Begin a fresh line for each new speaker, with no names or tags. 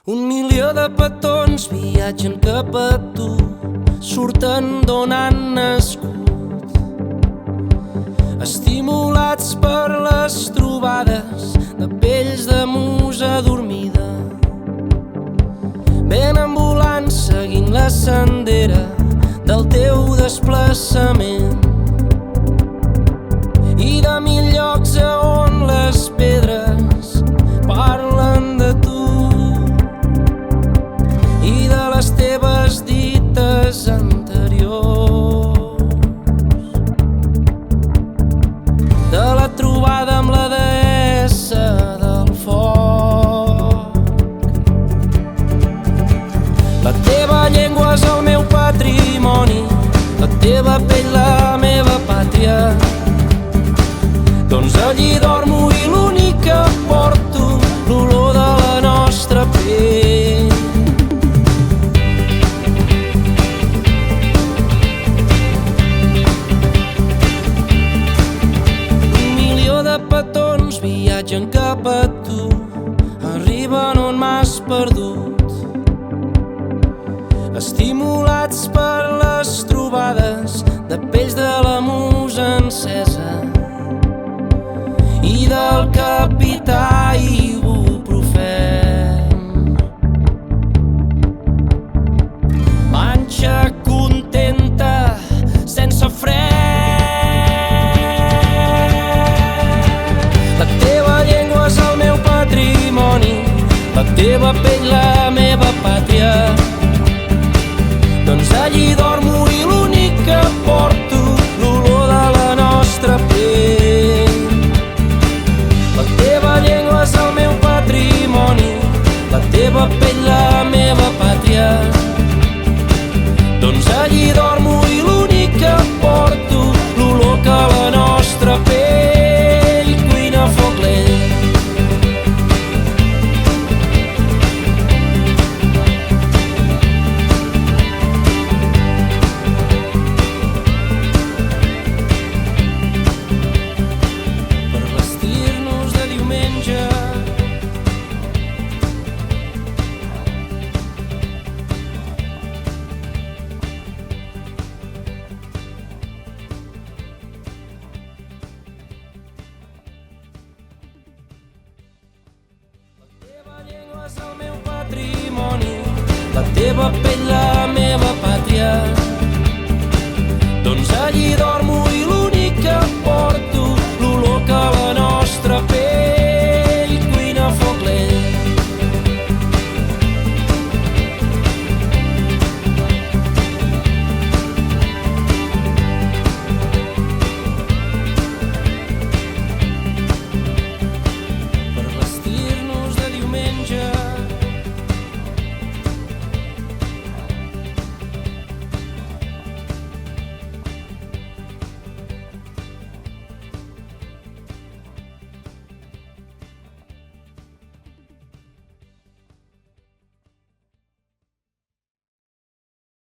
Un milió de petons viatgen cap a tu, surten d'on han nascut, estimulats per les trobades de pells de musa dormida. Venen volant seguint la sendera del teu desplaçament, i de mil llocs a on les pedres parlen de tu i de les teves dites anteriors, de la trobada amb la deessa del foc. La teva llengua és el meu patrimoni, la teva pell la meva pàtria. Doncs allí dormo i l'únic que porto, l'olor de la nostra pell. Un milió de petons viatgen cap a tu, arriben on m'has perdut, estimulats per les trobades de pells de la musa encesa i del capità ibuprofèn. Manxa contenta, sense fre. La teva llengua és el meu patrimoni, la teva pell la meva pàtria. Doncs allí dormo i l'únic que porto, l'olor de la nostra pell. La teva llengua és el meu patrimoni, la teva pell la meva pàtria. Doncs allí dormo i l'únic que porto, l'olor que la nostra pell cuina a foc lent. És el meu patrimoni, la teva pell la meva pàtria.